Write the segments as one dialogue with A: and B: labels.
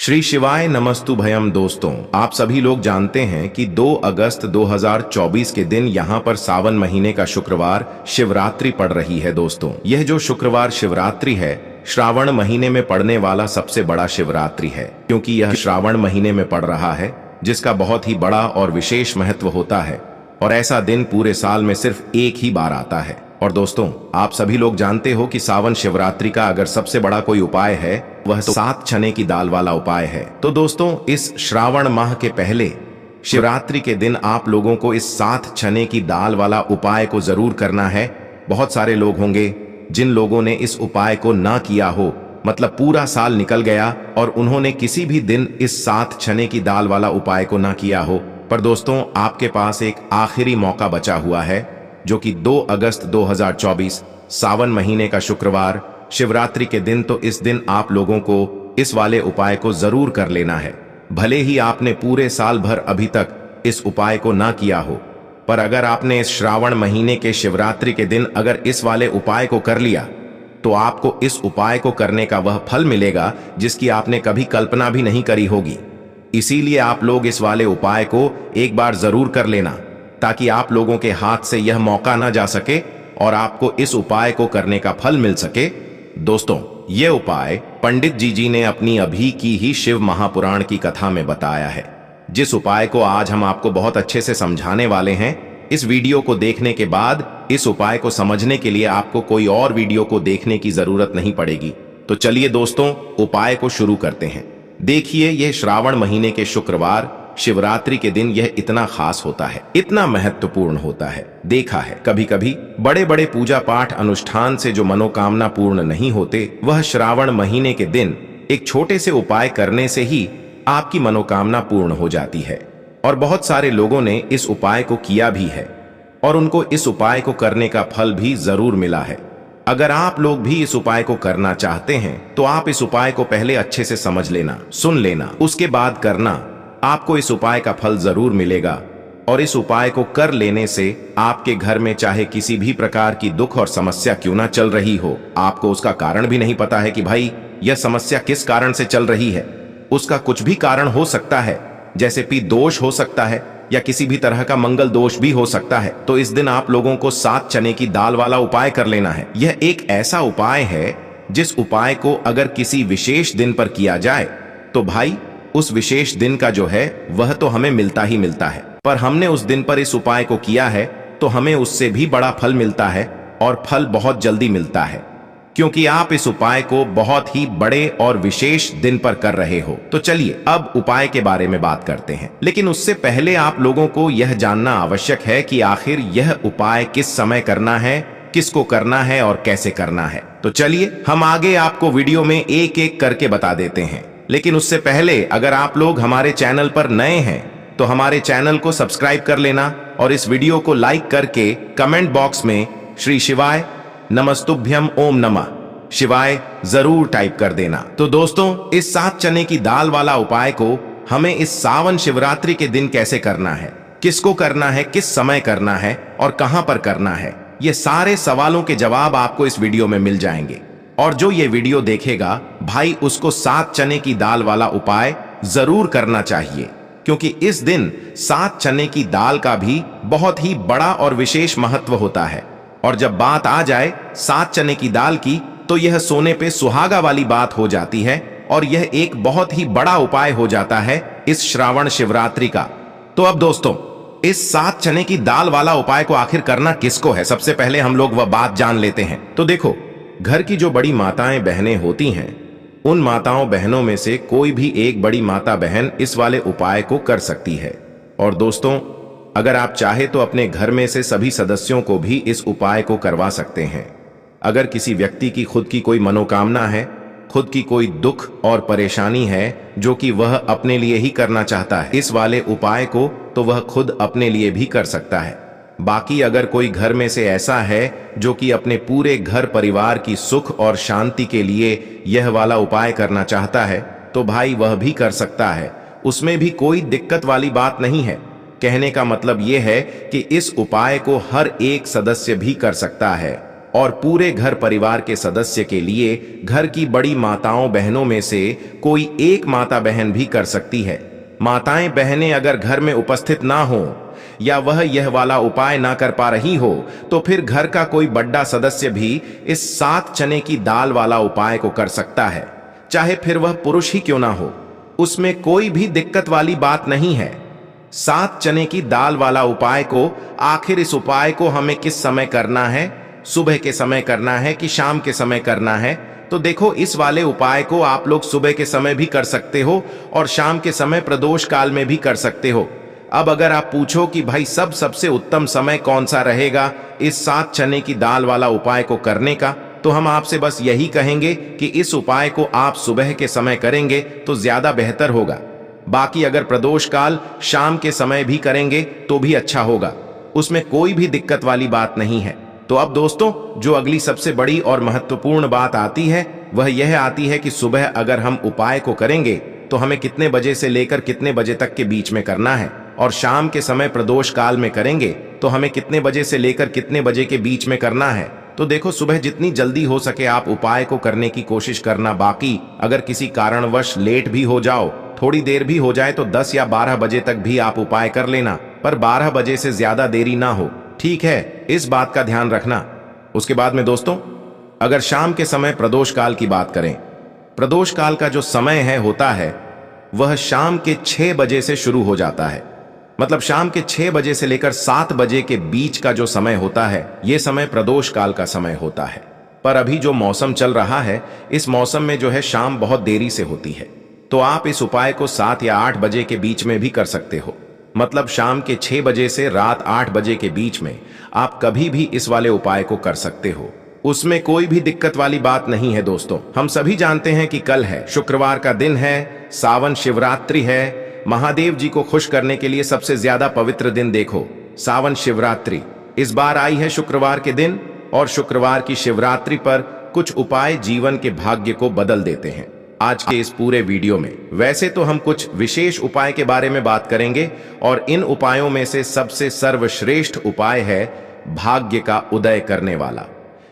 A: श्री शिवाय नमस्तुभयम। दोस्तों, आप सभी लोग जानते हैं कि 2 अगस्त 2024 के दिन यहाँ पर सावन महीने का शुक्रवार शिवरात्रि पड़ रही है। दोस्तों, यह जो शुक्रवार शिवरात्रि है श्रावण महीने में पड़ने वाला सबसे बड़ा शिवरात्रि है, क्योंकि यह श्रावण महीने में पड़ रहा है, जिसका बहुत ही बड़ा और विशेष महत्व होता है। और ऐसा दिन पूरे साल में सिर्फ एक ही बार आता है। और दोस्तों, आप सभी लोग जानते हो कि सावन शिवरात्रि का अगर सबसे बड़ा कोई उपाय है वह तो 7 चने की दाल वाला उपाय है। तो दोस्तों, इस श्रावण माह के पहले शिवरात्रि के दिन आप लोगों को इस 7 चने की दाल वाला उपाय को जरूर करना है। बहुत सारे लोग होंगे जिन लोगों ने इस उपाय को ना किया हो, मतलब पूरा साल निकल गया और उन्होंने किसी भी दिन इस 7 चने की दाल वाला उपाय को ना किया हो। पर दोस्तों, आपके पास एक आखिरी मौका बचा हुआ है, जो कि 2 अगस्त 2024 सावन महीने का शुक्रवार शिवरात्रि के दिन। तो इस दिन आप लोगों को इस वाले उपाय को जरूर कर लेना है। भले ही आपने पूरे साल भर अभी तक इस उपाय को ना किया हो, पर अगर आपने इस श्रावण महीने के शिवरात्रि के दिन अगर इस वाले उपाय को कर लिया तो आपको इस उपाय को करने का वह फल मिलेगा जिसकी आपने कभी कल्पना भी नहीं करी होगी। इसीलिए आप लोग इस वाले उपाय को एक बार जरूर कर लेना, ताकि आप लोगों के हाथ से यह मौका ना जा सके और आपको इस उपाय को करने का फल मिल सके। दोस्तों, यह उपाय पंडित जी ने अपनी अभी की ही शिव महापुराण की कथा में बताया है, जिस उपाय को आज हम आपको बहुत अच्छे से समझाने वाले हैं। इस वीडियो को देखने के बाद इस उपाय को समझने के लिए आपको कोई और वीडियो को देखने की जरूरत नहीं पड़ेगी। तो चलिए दोस्तों, उपाय को शुरू करते हैं। देखिए, यह श्रावण महीने के शुक्रवार शिवरात्रि के दिन यह इतना खास होता है, इतना महत्वपूर्ण होता है। देखा है कभी कभी बड़े बड़े पूजा पाठ अनुष्ठान से जो मनोकामना पूर्ण नहीं होते, वह श्रावण महीने के दिन एक छोटे से उपाय करने से ही आपकी मनोकामना पूर्ण हो जाती है। और बहुत सारे लोगों ने इस उपाय को किया भी है और उनको इस उपाय को करने का फल भी जरूर मिला है। अगर आप लोग भी इस उपाय को करना चाहते हैं तो आप इस उपाय को पहले अच्छे से समझ लेना, सुन लेना, उसके बाद करना। आपको इस उपाय का फल जरूर मिलेगा। और इस उपाय को कर लेने से आपके घर में चाहे किसी भी प्रकार की दुख और समस्या क्यों ना चल रही हो, आपको उसका कारण भी नहीं पता है कि भाई यह समस्या किस कारण से चल रही है, उसका कुछ भी कारण हो सकता है, जैसे कि दोष हो सकता है या किसी भी तरह का मंगल दोष भी हो सकता है। तो इस दिन आप लोगों को 7 चने की दाल वाला उपाय कर लेना है। यह एक ऐसा उपाय है जिस उपाय को अगर किसी विशेष दिन पर किया जाए तो भाई उस विशेष दिन का जो है वह तो हमें मिलता ही मिलता है। पर हमने उस दिन पर इस उपाय को किया है तो हमें उससे भी बड़ा फल मिलता है, और फल बहुत जल्दी मिलता है, क्योंकि आप इस उपाय को बहुत ही बड़े और विशेष दिन पर कर रहे हो। तो चलिए अब उपाय के बारे में बात करते हैं। लेकिन उससे पहले आप लोगों को यह जानना आवश्यक है कि आखिर यह उपाय किस समय करना है, किसको करना है और कैसे करना है। तो चलिए हम आगे आपको वीडियो में एक एक करके बता देते हैं। लेकिन उससे पहले अगर आप लोग हमारे चैनल पर नए हैं तो हमारे चैनल को सब्सक्राइब कर लेना और इस वीडियो को लाइक करके कमेंट बॉक्स में श्री शिवाय नमस्तुभ्यम ओम नमः शिवाय जरूर टाइप कर देना। तो दोस्तों, इस 7 चने की दाल वाला उपाय को हमें इस सावन शिवरात्रि के दिन कैसे करना है, किसको करना है, किस समय करना है और कहां पर करना है, ये सारे सवालों के जवाब आपको इस वीडियो में मिल जाएंगे। और जो ये वीडियो देखेगा भाई, उसको 7 चने की दाल वाला उपाय जरूर करना चाहिए, क्योंकि इस दिन 7 चने की दाल का भी बहुत ही बड़ा और विशेष महत्व होता है। और जब बात आ जाए 7 चने की दाल की, तो यह सोने पे सुहागा वाली बात हो जाती है और यह एक बहुत ही बड़ा उपाय हो जाता है इस श्रावण शिवरात्रि का। तो अब दोस्तों, इस 7 चने की दाल वाला उपाय को आखिर करना किसको है, सबसे पहले हम लोग वह बात जान लेते हैं। तो देखो, घर की जो बड़ी माताएं बहनें होती हैं, उन माताओं बहनों में से कोई भी एक बड़ी माता बहन इस वाले उपाय को कर सकती है। और दोस्तों, अगर आप चाहे तो अपने घर में से सभी सदस्यों को भी इस उपाय को करवा सकते हैं। अगर किसी व्यक्ति की खुद की कोई मनोकामना है, खुद की कोई दुख और परेशानी है जो कि वह अपने लिए ही करना चाहता है इस वाले उपाय को, तो वह खुद अपने लिए भी कर सकता है। बाकी अगर कोई घर में से ऐसा है जो कि अपने पूरे घर परिवार की सुख और शांति के लिए यह वाला उपाय करना चाहता है, तो भाई वह भी कर सकता है। उसमें भी कोई दिक्कत वाली बात नहीं है। कहने का मतलब यह है कि इस उपाय को हर एक सदस्य भी कर सकता है। और पूरे घर परिवार के सदस्य के लिए घर की बड़ी माताओं बहनों में से कोई एक माता बहन भी कर सकती है। माताएं बहनें अगर घर में उपस्थित ना हो या वह यह वाला उपाय ना कर पा रही हो तो फिर घर का कोई बड़ा सदस्य भी इस 7 चने की दाल वाला उपाय को कर सकता है, चाहे फिर वह पुरुष ही क्यों ना हो। उसमें कोई भी दिक्कत वाली बात नहीं है। 7 चने की दाल वाला उपाय को आखिर इस उपाय को हमें किस समय करना है, सुबह के समय करना है कि शाम के समय करना है? तो देखो, इस वाले उपाय को आप लोग सुबह के समय भी कर सकते हो और शाम के समय प्रदोष काल में भी कर सकते हो। अब अगर आप पूछो कि भाई सबसे उत्तम समय कौन सा रहेगा इस 7 चने की दाल वाला उपाय को करने का, तो हम आपसे बस यही कहेंगे कि इस उपाय को आप सुबह के समय करेंगे तो ज्यादा बेहतर होगा। बाकी अगर प्रदोष काल शाम के समय भी करेंगे तो भी अच्छा होगा, उसमें कोई भी दिक्कत वाली बात नहीं है। तो अब दोस्तों, जो अगली सबसे बड़ी और महत्वपूर्ण बात आती है वह यह आती है कि सुबह अगर हम उपाय को करेंगे तो हमें कितने बजे से लेकर कितने बजे तक के बीच में करना है, और शाम के समय प्रदोष काल में करेंगे तो हमें कितने बजे से लेकर कितने बजे के बीच में करना है। तो देखो, सुबह जितनी जल्दी हो सके आप उपाय को करने की कोशिश करना। बाकी अगर किसी कारणवश लेट भी हो जाओ, थोड़ी देर भी हो जाए, तो 10 या 12 बजे तक भी आप उपाय कर लेना, पर 12 बजे से ज्यादा देरी ना हो, ठीक है? इस बात का ध्यान रखना। उसके बाद में दोस्तों, अगर शाम के समय प्रदोष काल की बात करें, प्रदोष काल का जो समय होता है वह शाम के 6 बजे से शुरू हो जाता है। मतलब शाम के 6 बजे से लेकर 7 बजे के बीच का जो समय होता है यह समय प्रदोष काल का समय होता है। पर अभी जो मौसम चल रहा है, इस मौसम में जो है शाम बहुत देरी से होती है, तो आप इस उपाय को 7 या 8 बजे के बीच में भी कर सकते हो। मतलब शाम के 6 बजे से रात 8 बजे के बीच में आप कभी भी इस वाले उपाय को कर सकते हो, उसमें कोई भी दिक्कत वाली बात नहीं है। दोस्तों, हम सभी जानते हैं कि कल है शुक्रवार का दिन है, सावन शिवरात्रि है। महादेव जी को खुश करने के लिए सबसे ज्यादा पवित्र दिन देखो, सावन शिवरात्रि इस बार आई है शुक्रवार के दिन, और शुक्रवार की शिवरात्रि पर कुछ उपाय जीवन के भाग्य को बदल देते हैं। आज के इस पूरे वीडियो में वैसे तो हम कुछ विशेष उपाय के बारे में बात करेंगे, और इन उपायों में से सबसे सर्वश्रेष्ठ उपाय है भाग्य का उदय करने वाला।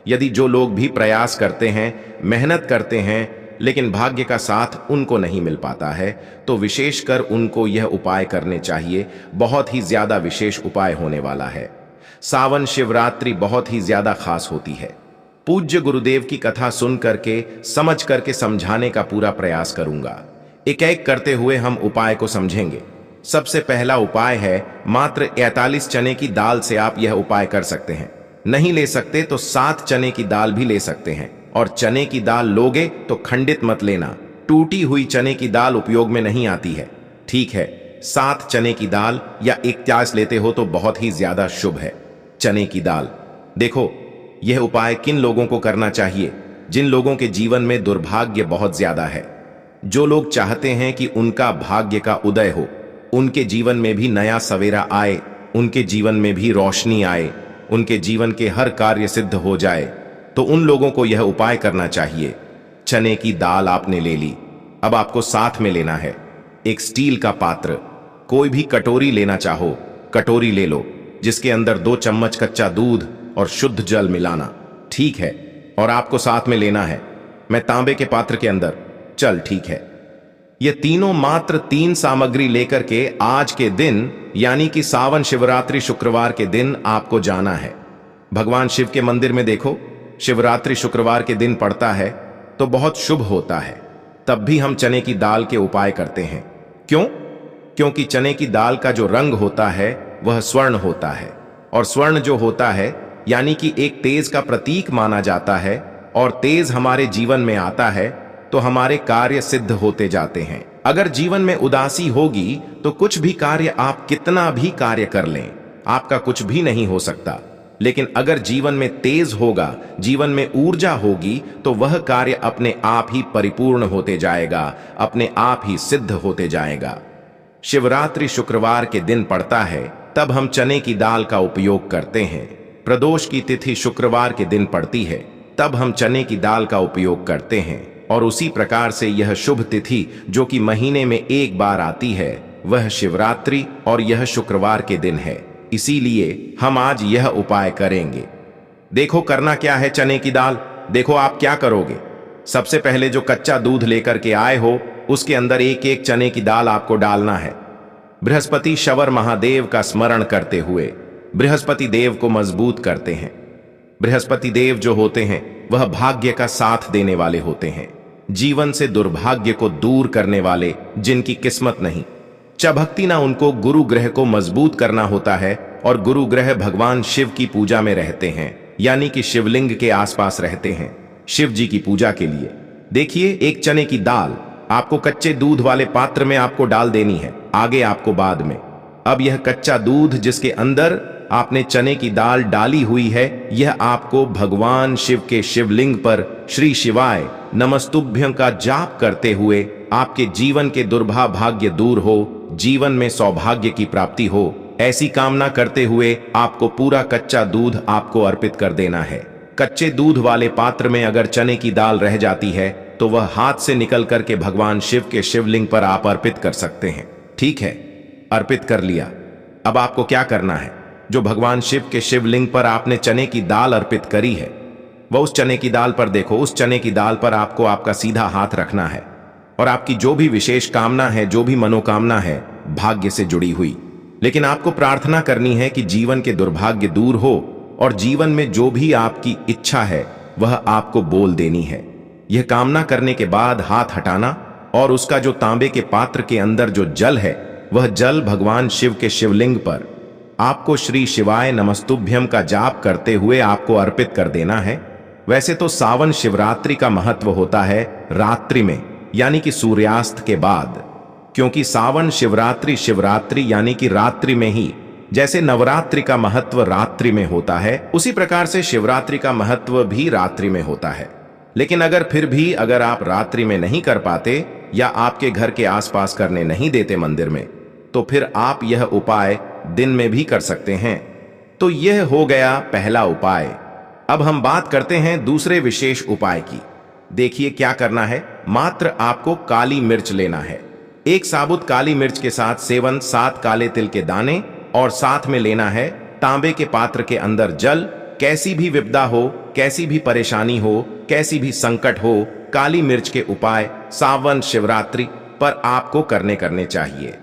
A: यदि जो लोग भी प्रयास करते हैं, मेहनत करते हैं, लेकिन भाग्य का साथ उनको नहीं मिल पाता है, तो विशेषकर उनको यह उपाय करने चाहिए। बहुत ही ज्यादा विशेष उपाय होने वाला है। सावन शिवरात्रि बहुत ही ज्यादा खास होती है। पूज्य गुरुदेव की कथा सुन करके, समझ करके समझाने का पूरा प्रयास करूंगा। एक एक करते हुए हम उपाय को समझेंगे। सबसे पहला उपाय है, मात्र 41 चने की दाल से आप यह उपाय कर सकते हैं। नहीं ले सकते तो 7 चने की दाल भी ले सकते हैं, और चने की दाल लोगे तो खंडित मत लेना। टूटी हुई चने की दाल उपयोग में नहीं आती है, ठीक है? 7 चने की दाल या 41 लेते हो तो बहुत ही ज्यादा शुभ है। चने की दाल, देखो यह उपाय किन लोगों को करना चाहिए? जिन लोगों के जीवन में दुर्भाग्य बहुत ज्यादा है, जो लोग चाहते हैं कि उनका भाग्य का उदय हो, उनके जीवन में भी नया सवेरा आए, उनके जीवन में भी रोशनी आए, उनके जीवन के हर कार्य सिद्ध हो जाए, तो उन लोगों को यह उपाय करना चाहिए। चने की दाल आपने ले ली, अब आपको साथ में लेना है एक स्टील का पात्र। कोई भी कटोरी लेना चाहो, कटोरी ले लो, जिसके अंदर 2 चम्मच कच्चा दूध और शुद्ध जल मिलाना, ठीक है? और आपको साथ में लेना है, मैं तांबे के पात्र के अंदर, चल ठीक है। ये तीनों मात्र 3 सामग्री लेकर के आज के दिन यानी कि सावन शिवरात्रि शुक्रवार के दिन आपको जाना है। भगवान शिव के मंदिर में देखो, शिवरात्रि शुक्रवार के दिन पड़ता है तो बहुत शुभ होता है। तब भी हम चने की दाल के उपाय करते हैं। क्यों? क्योंकि चने की दाल का जो रंग होता है वह स्वर्ण होता है, और स्वर्ण जो होता है यानी कि एक तेज का प्रतीक माना जाता है, और तेज हमारे जीवन में आता है तो हमारे कार्य सिद्ध होते जाते हैं। अगर जीवन में उदासी होगी तो कुछ भी कार्य, आप कितना भी कार्य कर लें, आपका कुछ भी नहीं हो सकता। लेकिन अगर जीवन में तेज होगा, जीवन में ऊर्जा होगी, तो वह कार्य अपने आप ही परिपूर्ण होते जाएगा, अपने आप ही सिद्ध होते जाएगा। शिवरात्रि शुक्रवार के दिन पड़ता है, तब हम चने की दाल का उपयोग करते हैं। प्रदोष की तिथि शुक्रवार के दिन पड़ती है, तब हम चने की दाल का उपयोग करते हैं। और उसी प्रकार से यह शुभ तिथि जो कि महीने में एक बार आती है, वह शिवरात्रि और यह शुक्रवार के दिन है। इसीलिए हम आज यह उपाय करेंगे। देखो करना क्या है चने की दाल। देखो आप क्या करोगे। सबसे पहले जो कच्चा दूध लेकर के आए हो उसके अंदर एक एक चने की दाल आपको डालना है। बृहस्पति शवर महादेव का स्मरण करते हुए बृहस्पति देव को मजबूत करते हैं। बृहस्पति देव जो होते हैं वह भाग्य का साथ देने वाले होते हैं, जीवन से दुर्भाग्य को दूर करने वाले, जिनकी किस्मत नहीं। भक्ति ना उनको गुरु ग्रह को मजबूत करना होता है और गुरु ग्रह भगवान शिव की पूजा में रहते हैं, यानी कि शिवलिंग के आसपास रहते हैं शिव जी की पूजा के लिए। देखिए एक चने की दाल आपको कच्चे दूध वाले पात्र में आपको डाल देनी है, आगे आपको बाद में। अब यह कच्चा दूध जिसके अंदर आपने चने की दाल डाली हुई है, यह आपको भगवान शिव के शिवलिंग पर श्री शिवाय नमस्तुभ्यं का जाप करते हुए आपके जीवन के दुर्भाग्य दूर हो, जीवन में सौभाग्य की प्राप्ति हो, ऐसी कामना करते हुए आपको पूरा कच्चा दूध आपको अर्पित कर देना है। कच्चे दूध वाले पात्र में अगर चने की दाल रह जाती है तो वह हाथ से निकल करके भगवान शिव के शिवलिंग पर आप अर्पित कर सकते हैं। ठीक है, अर्पित कर लिया। अब आपको क्या करना है, जो भगवान शिव के शिवलिंग पर आपने चने की दाल अर्पित करी है वह उस चने की दाल पर देखो, उस चने की दाल पर आपको आपका सीधा हाथ रखना है और आपकी जो भी विशेष कामना है, जो भी मनोकामना है भाग्य से जुड़ी हुई, लेकिन आपको प्रार्थना करनी है कि जीवन के दुर्भाग्य दूर हो और जीवन में जो भी आपकी इच्छा है वह आपको बोल देनी है। यह कामना करने के बाद हाथ हटाना और उसका जो तांबे के पात्र के अंदर जो जल है वह जल भगवान शिव के शिवलिंग पर आपको श्री शिवाय नमस्तुभ्यं का जाप करते हुए आपको अर्पित कर देना है। वैसे तो सावन शिवरात्रि का महत्व होता है रात्रि में, यानी कि सूर्यास्त के बाद, क्योंकि सावन शिवरात्रि यानी कि रात्रि में ही, जैसे नवरात्रि का महत्व रात्रि में होता है उसी प्रकार से शिवरात्रि का महत्व भी रात्रि में होता है। लेकिन अगर फिर भी अगर आप रात्रि में नहीं कर पाते या आपके घर के आसपास करने नहीं देते मंदिर में, तो फिर आप यह उपाय दिन में भी कर सकते हैं। तो यह हो गया पहला उपाय। अब हम बात करते हैं दूसरे विशेष उपाय की। देखिए क्या करना है, मात्र आपको काली मिर्च लेना है। एक साबुत काली मिर्च के साथ सेवन 7 काले तिल के दाने और साथ में लेना है तांबे के पात्र के अंदर जल। कैसी भी विपदा हो, कैसी भी परेशानी हो, कैसी भी संकट हो, काली मिर्च के उपाय सावन शिवरात्रि पर आपको करने चाहिए।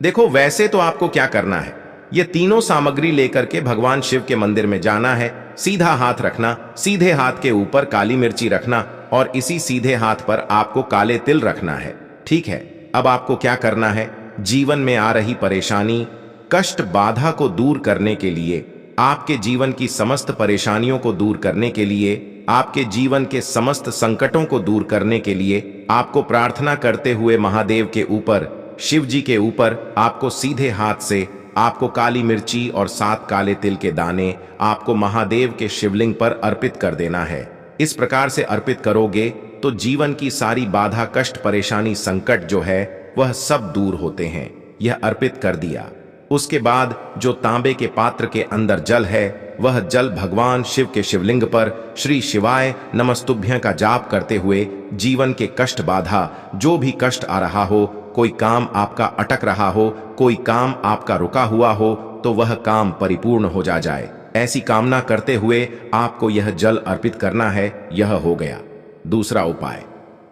A: देखो वैसे तो आपको क्या करना है, ये तीनों सामग्री लेकर के भगवान शिव के मंदिर में जाना है, सीधा हाथ रखना, सीधे हाथ के ऊपर काली मिर्ची रखना और इसी सीधे हाथ पर आपको काले तिल रखना है। ठीक है, अब आपको क्या करना है, जीवन में आ रही परेशानी, कष्ट, बाधा को दूर करने के लिए, आपके जीवन की समस्त परेशानियों को दूर करने के लिए, आपके जीवन के समस्त संकटों को दूर करने के लिए आपको प्रार्थना करते हुए महादेव के ऊपर, शिव जी के ऊपर आपको सीधे हाथ से आपको काली मिर्ची और 7 काले तिल के दाने आपको महादेव के शिवलिंग पर अर्पित कर देना है। इस प्रकार से अर्पित करोगे तो जीवन की सारी बाधा, कष्ट, परेशानी, संकट जो है वह सब दूर होते हैं। यह अर्पित कर दिया। उसके बाद जो तांबे के पात्र के अंदर जल है वह जल भगवान शिव के शिवलिंग पर श्री शिवाय नमस्तुभ्यं का जाप करते हुए जीवन के कष्ट, बाधा, जो भी कष्ट आ रहा हो, कोई काम आपका अटक रहा हो, कोई काम आपका रुका हुआ हो, तो वह काम परिपूर्ण हो जाए, ऐसी कामना करते हुए आपको यह जल अर्पित करना है। यह हो गया दूसरा उपाय।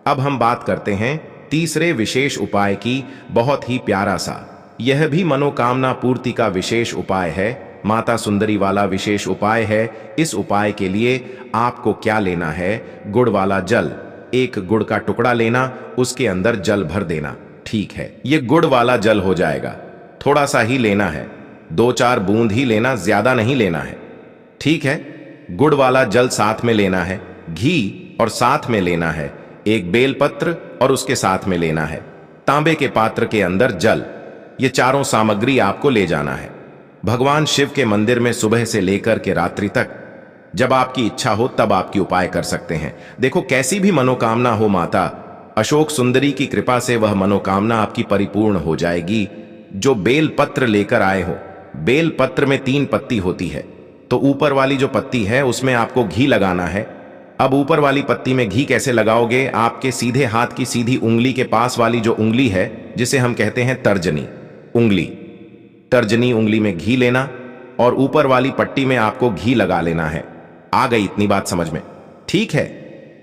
A: अब हम बात करते हैं तीसरे विशेष उपाय की। बहुत ही प्यारा सा, यह भी मनोकामना पूर्ति का विशेष उपाय है, माता सुंदरी वाला विशेष उपाय है। इस उपाय के लिए आपको क्या लेना है, गुड़ वाला जल, एक गुड़ का टुकड़ा लेना, उसके अंदर जल भर देना। ठीक है, ये गुड़ वाला जल हो जाएगा, थोड़ा सा ही लेना है, 2-4 बूंद ही लेना, ज्यादा नहीं लेना है। ठीक है, गुड़ वाला जल साथ में लेना है, घी और साथ में लेना है एक बेलपत्र और उसके साथ में लेना है तांबे के पात्र के अंदर जल। ये चारों सामग्री आपको ले जाना है भगवान शिव के मंदिर में सुबह से लेकर के रात्रि तक। जब आपकी इच्छा हो तब आपकी उपाय कर सकते हैं। देखो कैसी भी मनोकामना हो, माता अशोक सुंदरी की कृपा से वह मनोकामना आपकी परिपूर्ण हो जाएगी। जो बेल पत्र लेकर आए हो, बेल पत्र में 3 पत्ती होती है, तो ऊपर वाली जो पत्ती है उसमें आपको घी लगाना है। अब ऊपर वाली पत्ती में घी कैसे लगाओगे, आपके सीधे हाथ की सीधी उंगली के पास वाली जो उंगली है जिसे हम कहते हैं तर्जनी उंगली, तर्जनी उंगली में घी लेना और ऊपर वाली पट्टी में आपको घी लगा लेना है। आ गई इतनी बात समझ में? ठीक है,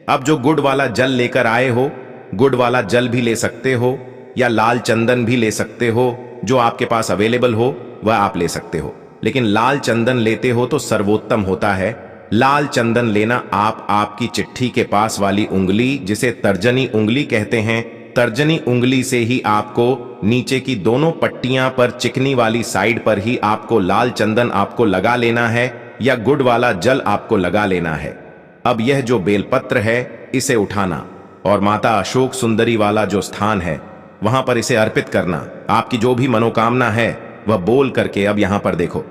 A: अब जो गुड़ वाला जल लेकर आए हो, गुड़ वाला जल भी ले सकते हो या लाल चंदन भी ले सकते हो, जो आपके पास अवेलेबल हो वह आप ले सकते हो। लेकिन लाल चंदन लेते हो तो सर्वोत्तम होता है। लाल चंदन लेना आप आपकी चिट्ठी के पास वाली उंगली, जिसे तर्जनी उंगली कहते हैं, तर्जनी उंगली से ही आपको नीचे की दोनों पट्टियां पर चिकनी वाली साइड पर ही आपको लाल चंदन आपको लगा लेना है या गुड़ वाला जल आपको लगा लेना है। अब यह जो बेलपत्र है इसे उठाना और माता अशोक सुंदरी वाला जो स्थान है वहां पर इसे अर्पित करना। आपकी जो भी मनोकामना है वह बोल करके अब यहां पर देखो।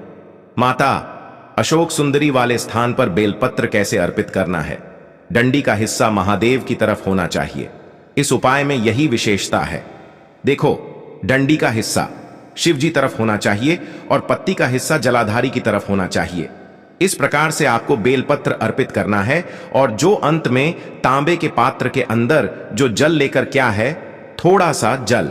A: माता अशोक सुंदरी वाले स्थान पर बेलपत्र कैसे अर्पित करना है? डंडी का हिस्सा महादेव की तरफ होना चाहिए। इस उपाय में यही विशेषता है। देखो, डंडी का हिस्सा शिव जी तरफ होना चाहिए और पत्ती का हिस्सा जलाधारी की तरफ होना चाहिए। इस प्रकार से आपको बेलपत्र अर्पित करना है और जो अंत में तांबे के पात्र के अंदर जो जल लेकर क्या है, थोड़ा सा जल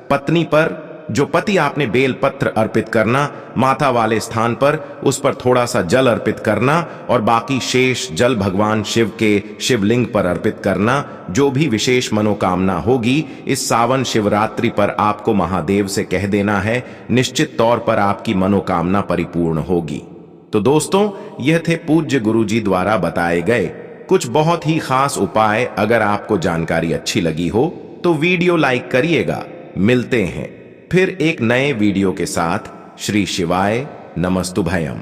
A: पत्नी पर, जो पति आपने बेलपत्र अर्पित करना, माथा वाले स्थान पर उस पर थोड़ा सा जल अर्पित करना और बाकी शेष जल भगवान शिव के शिवलिंग पर अर्पित करना। जो भी विशेष मनोकामना होगी इस सावन शिवरात्रि पर आपको महादेव से कह देना है, निश्चित तौर पर आपकी मनोकामना परिपूर्ण होगी। तो दोस्तों, यह थे पूज्य गुरुजी द्वारा बताए गए कुछ बहुत ही खास उपाय। अगर आपको जानकारी अच्छी लगी हो तो वीडियो लाइक करिएगा। मिलते हैं फिर एक नए वीडियो के साथ। श्री शिवाय नमस्तुभयम।